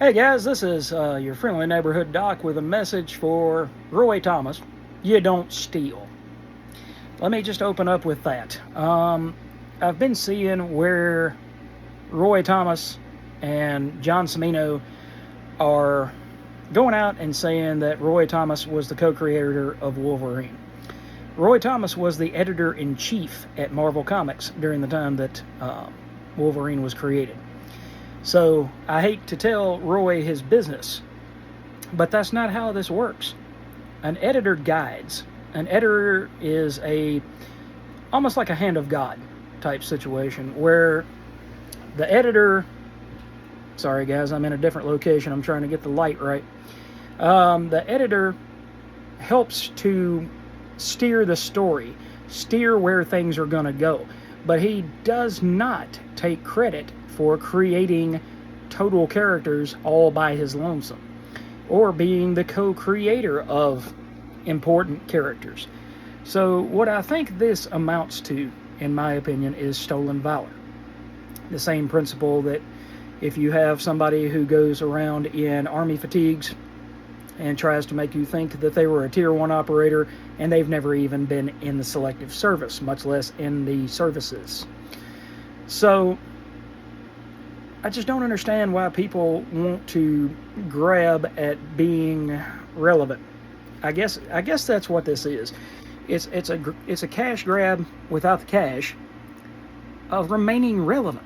Hey guys, this is your friendly neighborhood doc with a message for Roy Thomas. You don't steal. Let me just open up with that. I've been seeing where Roy Thomas and John Cimino are going out and saying that Roy Thomas was the co-creator of Wolverine. Roy Thomas was the editor-in-chief at Marvel Comics during the time that Wolverine was created. So I hate to tell Roy his business, but that's not how this works. An editor guides. An editor is almost like a hand of God type situation where the editor, sorry guys, I'm in a different location, I'm trying to get the light right. The editor helps to steer the story, steer where things are going to go, but he does not take credit for creating total characters all by his lonesome, or being the co-creator of important characters. So what I think this amounts to, in my opinion, is stolen valor. The same principle that if you have somebody who goes around in army fatigues and tries to make you think that they were a tier 1 operator and they've never even been in the selective service, much less in the services. So I just don't understand why people want to grab at being relevant. I guess that's what this is. It's a cash grab without the cash of remaining relevant.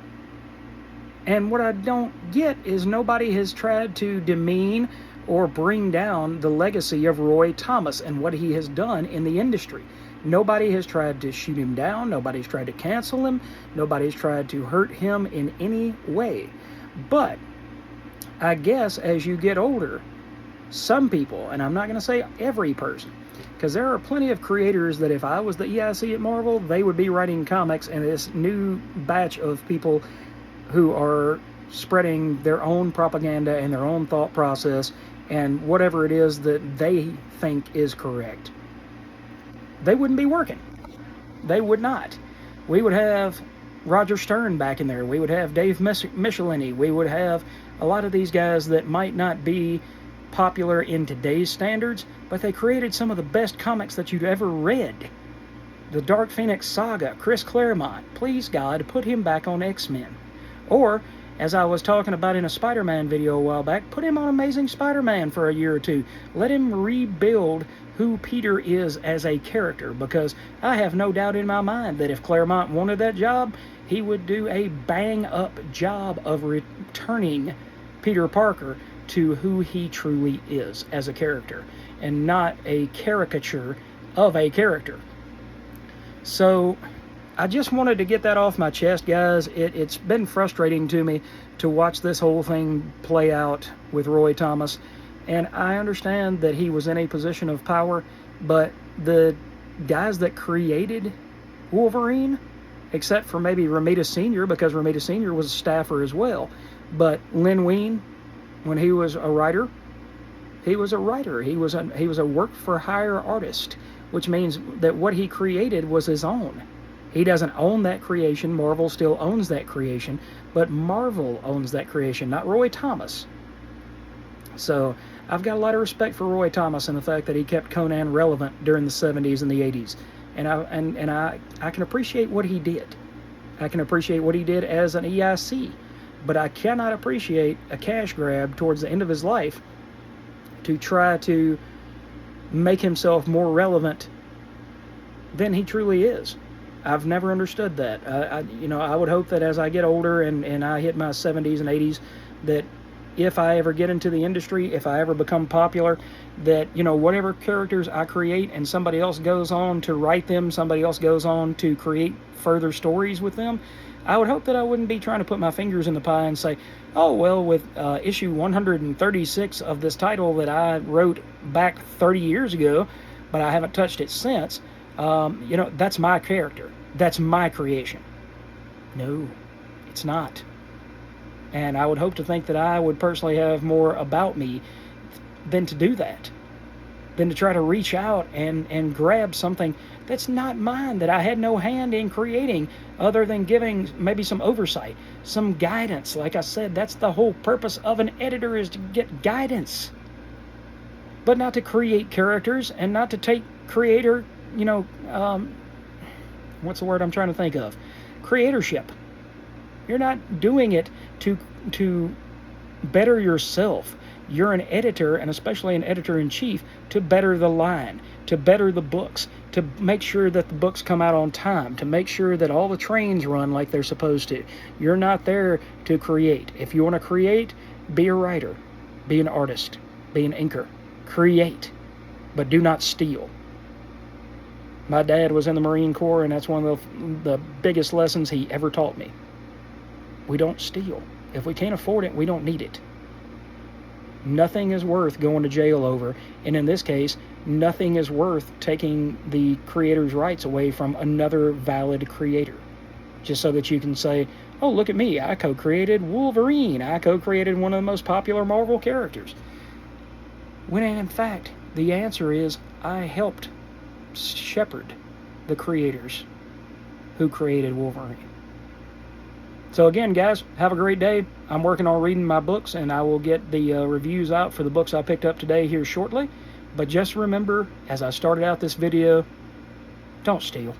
And what I don't get is nobody has tried to demean or bring down the legacy of Roy Thomas and what he has done in the industry. Nobody has tried to shoot him down. Nobody's tried to cancel him. Nobody's tried to hurt him in any way. But I guess as you get older, some people, and I'm not going to say every person, because there are plenty of creators that if I was the EIC at Marvel, they would be writing comics, and this new batch of people who are spreading their own propaganda and their own thought process and whatever it is that they think is correct, they wouldn't be working. They would not. We would have Roger Stern back in there. We would have Dave Michelinie. We would have a lot of these guys that might not be popular in today's standards, but they created some of the best comics that you'd ever read. The Dark Phoenix Saga, Chris Claremont. Please, God, put him back on X-Men. Or, as I was talking about in a Spider-Man video a while back, put him on Amazing Spider-Man for a year or two. Let him rebuild who Peter is as a character, because I have no doubt in my mind that if Claremont wanted that job, he would do a bang-up job of returning Peter Parker to who he truly is as a character, and not a caricature of a character. So I just wanted to get that off my chest, guys. It's been frustrating to me to watch this whole thing play out with Roy Thomas. And I understand that he was in a position of power, but the guys that created Wolverine, except for maybe Romita Sr., because Romita Sr. was a staffer as well, but Len Wein, when he was a writer, he was a writer. He was a work-for-hire artist, which means that what he created was his own. He doesn't own that creation. Marvel still owns that creation, but Marvel owns that creation, not Roy Thomas. So I've got a lot of respect for Roy Thomas and the fact that he kept Conan relevant during the 70s and the 80s. And I can appreciate what he did. I can appreciate what he did as an EIC. But I cannot appreciate a cash grab towards the end of his life to try to make himself more relevant than he truly is. I've never understood that. I would hope that as I get older and I hit my 70s and 80s, that if I ever get into the industry, if I ever become popular, that, whatever characters I create and somebody else goes on to write them, somebody else goes on to create further stories with them, I would hope that I wouldn't be trying to put my fingers in the pie and say, oh, well, with issue 136 of this title that I wrote back 30 years ago, but I haven't touched it since, that's my character. That's my creation. No, it's not. And I would hope to think that I would personally have more about me than to do that. than to try to reach out and grab something that's not mine, that I had no hand in creating, other than giving maybe some oversight, some guidance. Like I said, that's the whole purpose of an editor, is to get guidance, but not to create characters, and not to take creator, what's the word I'm trying to think of? Creatorship. You're not doing it to better yourself. You're an editor, and especially an editor-in-chief, to better the line, to better the books, to make sure that the books come out on time, to make sure that all the trains run like they're supposed to. You're not there to create. If you want to create, be a writer, be an artist, be an inker. Create, but do not steal. My dad was in the Marine Corps, and that's one of the biggest lessons he ever taught me. We don't steal. If we can't afford it, we don't need it. Nothing is worth going to jail over, and in this case, nothing is worth taking the creator's rights away from another valid creator, just so that you can say, oh, look at me, I co-created Wolverine, I co-created one of the most popular Marvel characters. When in fact, the answer is, I helped shepherd the creators who created Wolverine. So again, guys, have a great day. I'm working on reading my books, and I will get the reviews out for the books I picked up today here shortly. But just remember, as I started out this video, don't steal.